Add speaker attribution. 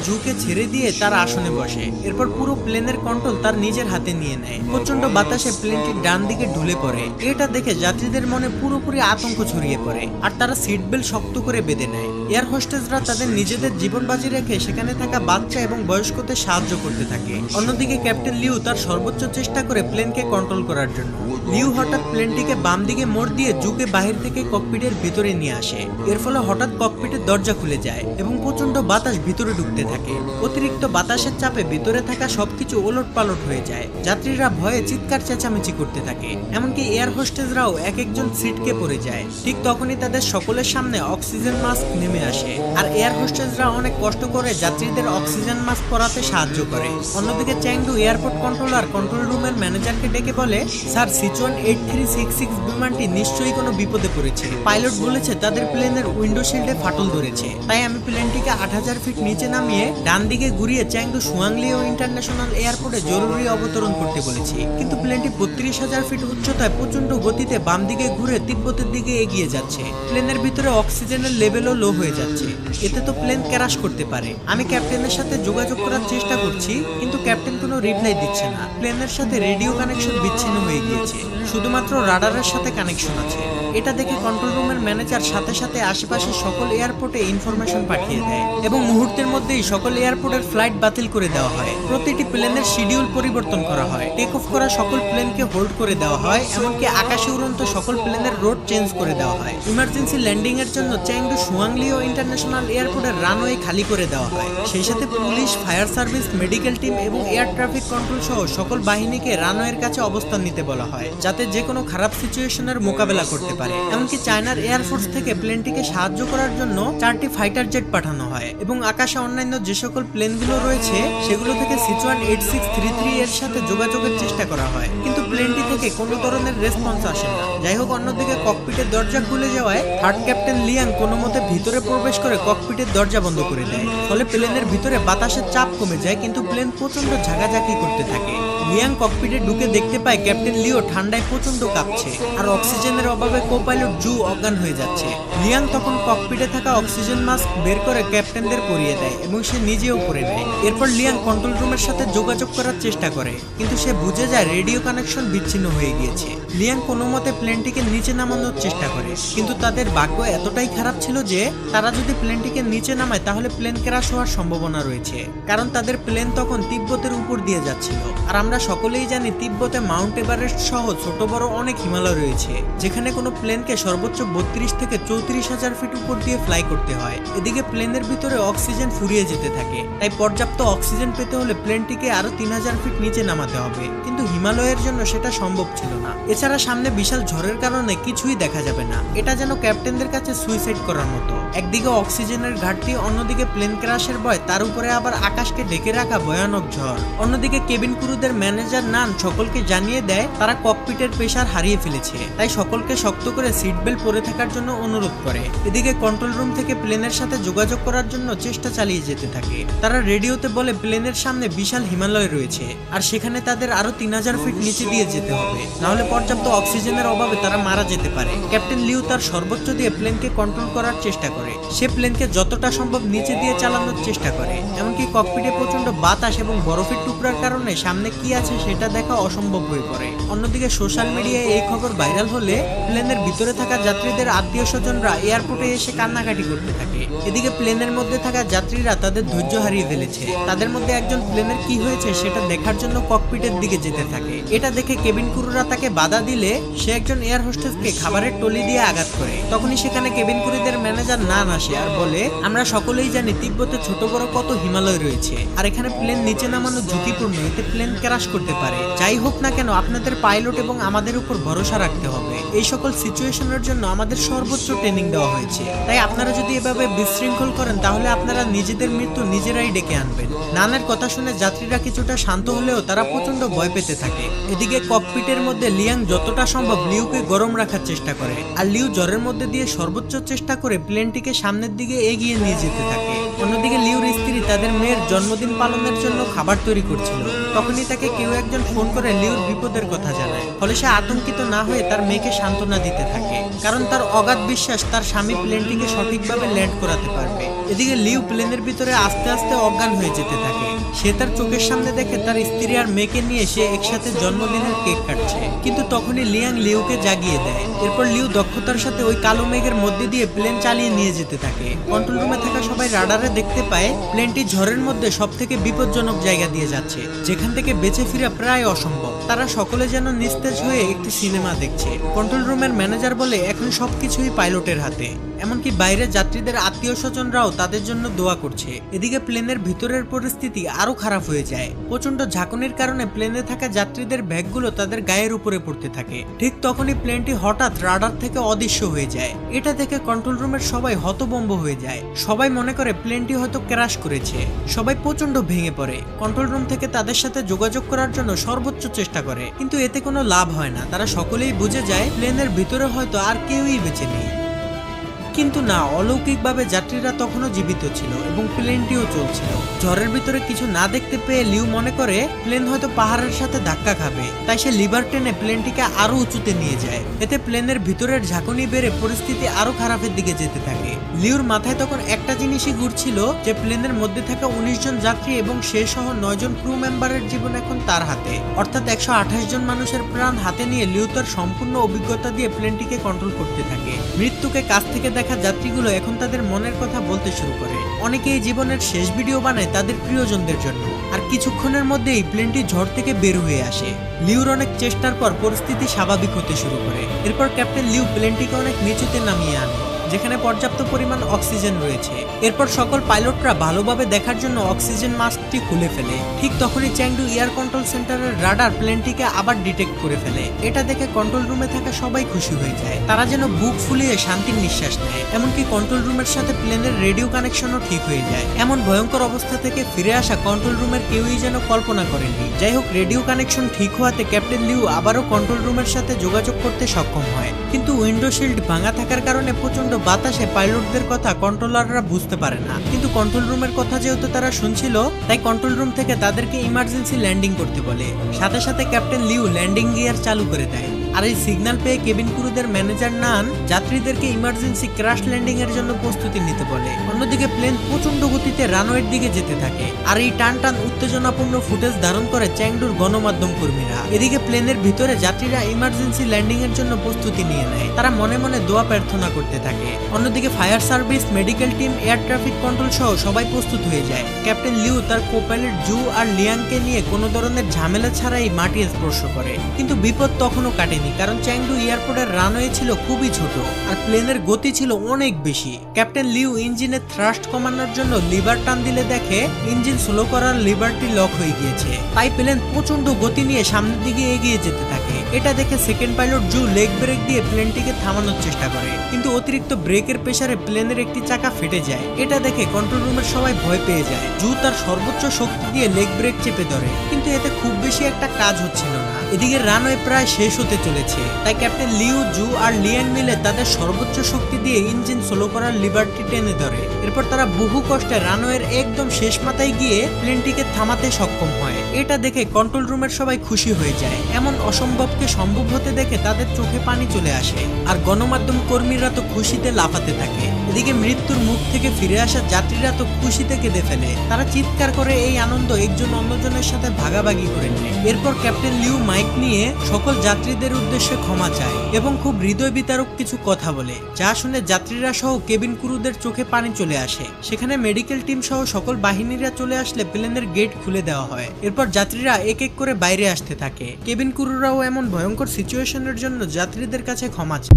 Speaker 1: জুকে ছেড়ে দিয়ে তার আসনে বসে। এরপর পুরো প্লেনের কন্ট্রোল তার নিজের হাতে নিয়ে নেয়। প্রচন্ড বাতাসে প্লেনটি ডান দিকে ঢুলে পড়ে। এটা দেখে যাত্রীদের মনে পুরোপুরি আতঙ্ক ছড়িয়ে পড়ে আর তারা সিট বেল্ট শক্ত করে বেঁধে নেয়। এয়ার হোস্টেসরা তাদের নিজেদের জীবন বাজি রেখে সেখানে থাকা বাচ্চা এবং বয়স্কদের সাহায্য করতে থাকে। অন্যদিকে ক্যাপ্টেন লিউ তার সর্বোচ্চ চেষ্টা করে প্লেনকে কন্ট্রোল করার জন্য। লিউ হঠাৎ প্লেনটিকে বাম দিকে মোড় দিয়ে জুকে বাহির থেকে ককপিটের ভিতরে নিয়ে আসে। এর ফলে হঠাৎ ককপিটের দরজা খুলে যায় এবং প্রচন্ড বাতাস ভিতরে ঢুকতে থাকে। অতিরিক্ত বাতাসের চাপে ভিতরে থাকা সবকিছু ওলটপালট হয়ে যায়। যাত্রীরা ভয়ে চিৎকার চেঁচামেচি করতে থাকে। এমনকি এয়ার হোস্টেসরাও এক একজন সিটকে পড়ে যায়। ঠিক তখনই তাদের সকলের সামনে অক্সিজেন মাস্ক নেমে আসে আর এয়ার হোস্টেসরা অনেক কষ্ট করে যাত্রীদের অক্সিজেন মাস্ক পরাতে সাহায্য করে। অন্যদিকে চ্যাংডু এয়ারপোর্ট কন্ট্রোলার কন্ট্রোল রুমের ম্যানেজারকে ডেকে বলে, স্যার, সিচুয়ান 8366 বিমানটি নিশ্চয়ই কোনো বিপদে পড়েছে। পাইলট বলেছে তাদের প্লেনের উইন্ডো শিল্ডে ফাটল ধরেছে। তাই আমি প্লেনটিকে 8000 ফিট নিচে নামিয়ে ডান দিকে ঘুরিয়ে চ্যাংডু সুয়াংলিও ইন্টারন্যাশনাল এয়ারপোর্টে জরুরি অবতরণ করতে বলেছি। কিন্তু প্লেনটি 32000 ফিট উচ্চতায় প্রচন্ড গতিতে বাম দিকে ঘুরে তিব্বতের দিকে এগিয়ে যাচ্ছে। প্লেনের ভিতরে অক্সিজেনের লেভেলও লো হয়ে যাচ্ছে। এতে তো প্লেন ক্র্যাশ করতে পারে। আমি ক্যাপ্টেনের সাথে যোগাযোগ করার চেষ্টা করছি, কিন্তু ক্যাপ্টেন কোনো রিপ্লাই দিচ্ছে না। প্লেনের সাথে রেডিও কানেকশন বিচ্ছিন্ন হয়ে গিয়েছে, শুধুমাত্র রাডারের সাথে কানেকশন আছে। এটা দেখে কন্ট্রোল রুমের ম্যানেজার সাথে সাথে আশেপাশের সকল এয়ারপোর্টে ইনফরমেশন পাঠিয়ে দেয় এবং মুহূর্তের মধ্যেই সকল এয়ারপোর্টের ফ্লাইট বাতিল করে দেওয়া হয়। প্রতিটি প্লেনের শিডিউল পরিবর্তন করা হয়। টেক অফ করা সকল প্লেনকে হোল্ড করে দেওয়া হয়, এমনকি আকাশে উড়ন্ত সকল প্লেনের রোড চেঞ্জ করে দেওয়া হয়। ইমার্জেন্সি ল্যান্ডিং এর জন্য চ্যাংডু সুয়াংলিও ইন্টারন্যাশনাল এয়ারপোর্টের রানওয়ে খালি করে দেওয়া হয়। সেই সাথে police, fire service, medical team এবং এয়ার ট্রাফিক কন্ট্রোল সহ সকল বাহিনীকে রানওয়ের কাছে অবস্থান নিতে বলা হয়, যাতে যে কোনো খারাপ সিচুয়েশনের মোকাবেলা করতে পারে। এমনকি চায়নার এয়ারফোর্স থেকে প্লেনটিকে সাহায্য করার জন্য 4টি ফাইটার জেট পাঠানো হয় এবং আকাশে অন্যান্য যে সকল প্লেনগুলো রয়েছে সেগুলো থেকে সিচুয়ান 8633 এর সাথে যোগাযোগের চেষ্টা করা হয়, কিন্তু প্লেনটি থেকে কোনো ধরনের রেসপন্স আসে না। যাই হোক, অন্যদিকে ককপিটের দরজা খুলে যাওয়ায় থার্ড ক্যাপ্টেন লিয়াং কোনো মতে ভিতরে প্রবেশ করে ককপিটের দরজা বন্ধ করে দেয়। ফলে প্লেনের ভিতরে বাতাসের চাপ কমে যায়, কিন্তু প্লেন প্রচন্ড ঝাঁকাঝাঁকি করতে থাকে। লিয়াং ককপিটে ঢুকে দেখতে পায় ক্যাপ্টেন লিও ঠান্ডায় প্রচন্ড কাঁপছে আর অক্সিজেনের অভাবে কোপাইলট জু অজ্ঞান হয়ে যাচ্ছে। লিয়াং তখন ককপিটে থাকা অক্সিজেন মাস্ক বের করে ক্যাপ্টেনদের পরিয়ে দেয় এবং সে নিজেও পরে নেয়। এরপর লিয়াং কন্ট্রোল রুমের সাথে যোগাযোগ করার চেষ্টা করে, কিন্তু সে বুঝে যায় রেডিও কানেকশন বিচ্ছিন্ন হয়ে গিয়েছে। লিয়াং কোনো মতে প্লেনটিকে নিচে নামানোর চেষ্টা করে, কিন্তু তাদের ভাগ্য এতটাই খারাপ ছিল যে তারা যদি প্লেনটিকে নিচে নামায় তাহলে প্লেন ক্র্যাশ হওয়ার সম্ভাবনা রয়েছে, কারণ তাদের প্লেন তখন তিব্বতের উপর দিয়ে যাচ্ছিল। আর আমরা সকলেই জানি তিব্বতে মাউন্ট এভারেস্ট সহ ছোট বড় অনেক হিমালয় রয়েছে, যেখানে কোনো প্লেনকে সর্বোচ্চ 32 থেকে 34,000 ফিট উপর দিয়ে ফ্লাই করতে হয়। এদিকে প্লেনের ভিতরে অক্সিজেন ফুরিয়ে যেতে থাকে, তাই পর্যাপ্ত অক্সিজেন পেতে হলে প্লেনটিকে আরো 3000 ফিট নিচে নামাতে হবে, কিন্তু হিমালয়ের জন্য সেটা সম্ভব ছিল না। এছাড়া সামনে বিশাল ঝড়ের কারণে কিছুই দেখা যাবে না। এটা যেন ক্যাপ্টেনদের কাছে সুইসাইড করার মতো। একদিকে অক্সিজেনের ঘাটতি, অন্যদিকে প্লেন ক্র্যাশের ভয়, তার উপরে আবার আকাশকে ঢেকে রাখা ভয়ানক ঝড়। অন্যদিকে কেবিন ক্রুদের ম্যানেজার নান সকলকে জানিয়ে দেয় তারা ককপিটের প্রেসার হারিয়ে ফেলেছে, তাই সকলকে শক্ত করে সিট বেল্ট পরে থাকার জন্য অনুরোধ করে। এদিকে কন্ট্রোল রুম থেকে প্লেনের সাথে যোগাযোগ করার জন্য চেষ্টা চালিয়ে যেতে থাকে। তারা রেডিওতে বলে প্লেনের সামনে বিশাল হিমালয় রয়েছে আর সেখানে তাদের আরো 3000 ফিট নিচে দিয়ে যেতে হবে, নাহলে পর্যাপ্ত অক্সিজেনের অভাবে তারা মারা যেতে পারে। ক্যাপ্টেন লিউ তার সর্বোচ্চ দিয়ে প্লেনকে কন্ট্রোল করার চেষ্টা করে। সে প্লেনকে যতটা সম্ভব নিচে দিয়ে চালানোর চেষ্টা করে, এমনকি ককপিটে প্রচন্ড বাতাস এবং বরফের টুকরার কারণে সামনে কি আছে সেটা দেখা অসম্ভব হয়ে পড়ে। অন্যদিকে সোশ্যাল মিডিয়ায় এই খবর ভাইরাল হলে প্লেনের ভিতরে থাকা যাত্রীদের আত্মীয় স্বজনরা এয়ারপোর্টে এসে কান্নাকাটি করতে থাকে। এদিকে প্লেনের মধ্যে থাকা যাত্রীরা তাদের ধৈর্য হারিয়ে ফেলেছে। তাদের মধ্যে একজন প্লেনের কি হয়েছে সেটা দেখার জন্য ককপিটের দিকে যেতে থাকে। এটা দেখে কেবিন ক্রুরা তাকে বাধা দিলে সে একজন এয়ার হোস্টেসকে খাবারের টলি দিয়ে আঘাত করে। তখনই সেখানে কেবিন ক্রুদের ম্যানেজার নান আসে আর বলে, আমরা সকলেই জানি তিব্বতে ছোট বড় কত হিমালয় রয়েছে আর এখানে প্লেন নিচে নামানো ঝুঁকিপূর্ণ, এতে প্লেন ক্র্যাশ করতে পারে। যাই হোক না কেন আপনাদের পাইলট এবং আমাদের উপর ভরসা রাখতে হবে। এই সকল সিচুয়েশনের জন্য আমাদের সর্বোচ্চ ট্রেনিং দেওয়া হয়েছে, তাই আপনারা যদি এভাবে বিশৃঙ্খল করেন তাহলে আপনারা নিজেদের মৃত্যু নিজেরাই ডেকে আনবেন। নানের কথা শুনে যাত্রীরা কিছুটা শান্ত হলেও তারা প্রচন্ড ভয় পেতে থাকে। এদিকে ককপিটের মধ্যে লিয়াং যতটা সম্ভব লিউকে গরম রাখার চেষ্টা করে আর লিউ জ্বরের মধ্যে দিয়ে সর্বোচ্চ চেষ্টা করে প্লেনটিকে সামনের দিকে এগিয়ে নিয়ে যেতে থাকে। অন্যদিকে লিউর স্ত্রী তাদের মেয়ের জন্মদিন পালনের জন্য খাবার তৈরি করছিল। তখনই তাকে কেউ একজন ফোন করে লিউর বিপদের কথা জানায়। ফলে সে আতঙ্কিত না হয়ে তার মেয়েকে সান্ত্বনা দিতে থাকে, কারণ তার অগাধ বিশ্বাস তার স্বামী প্লেনটিকে সঠিকভাবে ল্যান্ড করাতে পারবে। এদিকে লিউ প্লেনের ভিতরে আস্তে আস্তে অজ্ঞান হয়ে যেতে থাকে। সে তার চোখের সামনে দেখে তার স্ত্রী আর মেয়েকে নিয়ে সে একসাথে জন্মদিনের কেক কাটছে, কিন্তু তখনই লিয়াং লিউকে জাগিয়ে দেয়। এরপর লিউ দক্ষতার সাথে ওই কালো মেঘের মধ্যে দিয়ে প্লেন চালিয়ে নিয়ে যেতে থাকে। কন্ট্রোল রুমে থাকা সবাই রাডারে দেখতে পায় প্লেনটি ঝড়ের মধ্যে সব থেকে বিপজ্জনক জায়গা দিয়ে যাচ্ছে, যেখান থেকে বেঁচে ফিরা প্রায় অসম্ভব। তারা সকলে যেন নিস্তেজ হয়ে একটি সিনেমা দেখছে। কন্ট্রোল রুমের ম্যানেজার বলে এখন সবকিছুই পাইলটের হাতে, এমনকি বাইরে যাত্রীদের আত্মীয় স্বজনরাও তাদের জন্য দোয়া করছে। এদিকে প্লেনের ভিতরের পরিস্থিতি আরো খারাপ হয়ে যায়। প্রচন্ড ঝাঁকুনির কারণে প্লেনে থাকা যাত্রীদের ব্যাগগুলো তাদের গায়ের উপরে পড়তে থাকে। ঠিক তখনই প্লেনটি হঠাৎ রাডার থেকে অদৃশ্য হয়ে যায়। এটা দেখে কন্ট্রোল রুমের সবাই হতভম্ব হয়ে যায়। সবাই মনে করে প্লেনটি হয়তো ক্র্যাশ করেছে। সবাই প্রচন্ড ভেঙে পড়ে। কন্ট্রোল রুম থেকে তাদের সাথে যোগাযোগ করার জন্য সর্বোচ্চ চেষ্টা করে, কিন্তু এতে কোনো লাভ হয় না। তারা সকলেই বুঝে যায় প্লেনের ভিতরে হয়তো আর কেউই বেঁচে নেই। কিন্তু না, অলৌকিকভাবে যাত্রীরা তখনও জীবিত ছিল এবং প্লেনটিও চলছিল। ঝড়ের ভিতরে কিছু না দেখতে পেয়ে লিউ মনে করে প্লেন হয়তো পাহাড়ের সাথে ধাক্কা খাবে, তাই সে লিভার টেনে প্লেনটিকে আরো উঁচুতে নিয়ে যায়। এতে প্লেনের ভিতরের ঝাঁকুনি বেড়ে পরিস্থিতি আরো খারাপের দিকে যেতে থাকে। লিউর মাথায় তখন একটা জিনিসই ঘুরছিল যে প্লেনের মধ্যে থাকা 19 জন যাত্রী এবং সে সহ 9 জন ক্রু মেম্বারের জীবন এখন তার হাতে, অর্থাৎ 128 জন মানুষের প্রাণ হাতে নিয়ে লিউ তার সম্পূর্ণ অভিজ্ঞতা দিয়ে প্লেনটিকে কন্ট্রোল করতে থাকে। মৃত্যুকে কাছ থেকে দেখা যাত্রীগুলো এখন তাদের মনের কথা বলতে শুরু করে। অনেকেই জীবনের শেষ ভিডিও বানায় তাদের প্রিয়জনদের জন্য। আর কিছুক্ষণের মধ্যেই প্লেনটি ঝড় থেকে বের হয়ে আসে। লিউর অনেক চেষ্টার পর পরিস্থিতি স্বাভাবিক হতে শুরু করে। এরপর ক্যাপ্টেন লিউ প্লেনটিকে অনেক নিচুতে নামিয়ে আনে, যেখানে পর্যাপ্ত পরিমাণ অক্সিজেন রয়েছে। এরপর সকল পাইলটরা ভালোভাবে দেখার জন্য অক্সিজেন মাস্কটি খুলে ফেলে। ঠিক তখনই চ্যাংডু এয়ার কন্ট্রোল সেন্টারের রাডার প্লেনটিকে আবার ডিটেক্ট করে ফেলে। এটা দেখে কন্ট্রোল রুমে থাকা সবাই খুশি হয়ে যায়। তারা যেন বুক ফুলিয়ে শান্তির নিঃশ্বাস নেয়। এমনকি কন্ট্রোল রুমের সাথে প্লেনের রেডিও কানেকশনও ঠিক হয়ে যায়। এমন ভয়ঙ্কর অবস্থা থেকে ফিরে আসা কন্ট্রোল রুমের কেউই যেন কল্পনা করেনি। যাই হোক, রেডিও কানেকশন ঠিক হওয়াতে ক্যাপ্টেন লিউ আবারও কন্ট্রোল রুমের সাথে যোগাযোগ করতে সক্ষম হয়, কিন্তু উইন্ডো শিল্ড ভাঙা থাকার কারণে প্রচন্ড বাতাসে পাইলটদের কথা কন্ট্রোলাররা বুঝতে পারে না। কিন্তু কন্ট্রোল রুমের কথা যেহেতু তারা শুনছিল, তাই কন্ট্রোল রুম থেকে তাদেরকে ইমার্জেন্সি ল্যান্ডিং করতে বলে। সাথে সাথে ক্যাপ্টেন লিউ ল্যান্ডিং গিয়ার চালু করে দেয়। আর এই সিগন্যাল পেয়ে কেবিন ক্রুদের ম্যানেজার নান যাত্রীদেরকে ইমার্জেন্সি ক্র্যাশ ল্যান্ডিং এর জন্য প্রস্তুতি নিতে বলে। অন্যদিকে প্লেন প্রচন্ড গতিতে রানওয়ের দিকে যেতে থাকে। আর এই টান টান উত্তেজনাপূর্ণ ফুটেজ ধারণ করে চ্যাংডুর গণমাধ্যম কর্মীরা। এদিকে প্লেনের ভিতরে যাত্রীরা ইমার্জেন্সি ল্যান্ডিং এর জন্য প্রস্তুতি নিয়ে নেয়। তারা মনে মনে দোয়া প্রার্থনা করতে থাকে। অন্যদিকে fire service, medical team, air traffic control সহ সবাই প্রস্তুত হয়ে যায়। ক্যাপ্টেন লিউ তার কোপাইলট জু আর লিয়াংকে নিয়ে কোনো ধরনের ঝামেলা ছাড়াই মাটি স্পর্শ করে। কিন্তু বিপদ তখনও কাটেনি, কারণ চ্যাংডু এয়ারপোর্টের রানওয়ে ছিল খুবই ছোট আর প্লেনের গতি ছিল অনেক বেশি। ক্যাপ্টেন লিউ ইঞ্জিনের থ্রাস্ট কমানোর জন্য লিভার টান দিলে দেখে ইঞ্জিন স্লো করার লিভারটি লক হয়ে গিয়েছে। তাই প্লেন প্রচন্ড গতি নিয়ে সামনের দিকে এগিয়ে যেতে থাকে। এটা দেখে সেকেন্ড পাইলট জু লেগ ব্রেক দিয়ে প্লেনটিকে থামানোর চেষ্টা করে, কিন্তু অতিরিক্ত ব্রেকের প্রেসারে প্লেনের একটি চাকা ফেটে যায়। এটা দেখে কন্ট্রোল রুমের সবাই ভয় পেয়ে যায়। জু তার সর্বোচ্চ শক্তি দিয়ে লেগ ব্রেক চেপে ধরে, কিন্তু এতে খুব বেশি একটা কাজ হচ্ছিল না। এদিকে রানওয়ে প্রায় শেষ হতে চলেছে, তাই ক্যাপ্টেন লিউ, জু আর লিয়াং মিলে তাদের সর্বোচ্চ শক্তি দিয়ে ইঞ্জিন স্লো করার লিভারটি টেনে ধরে। এরপর তারা বহু কষ্টে রানওয়ের একদম শেষ মাথায় গিয়ে প্লেনটিকে থামাতে সক্ষম হয়। এটা দেখে কন্ট্রোল রুমের সবাই খুশি হয়ে যায়। এমন অসম্ভবকে সম্ভব হতে দেখে তাদের চোখে পানি চলে আসে। আর গণমাধ্যম কর্মীরা তো খুশিতে লাফাতে থাকে। এদিকে মৃত্যুর মুখ থেকে ফিরে আসা যাত্রীরা তো খুশিতে কেঁদে ফেলে। তারা চিৎকার করে এই আনন্দ একজন অন্যজনের সাথে ভাগাভাগি করে নেয়। এরপর ক্যাপ্টেন লিউ মাইক নিয়ে সকল যাত্রীদের উদ্দেশ্যে ক্ষমা চায় এবং খুব হৃদয় বিতারক কিছু কথা বলে, যা শুনে যাত্রীরা সহ কেবিন ক্রুদের চোখে পানি চলে আসে। সেখানে মেডিকেল টিম সহ সকল বাহিনীরা চলে আসলে প্লেনের গেট খুলে দেওয়া হয়। এরপর যাত্রীরা এক এক করে বাইরে আসতে থাকে। কেবিন ক্রুরাও এমন ভয়ঙ্কর সিচুয়েশনের জন্য যাত্রীদের কাছে ক্ষমা চায়।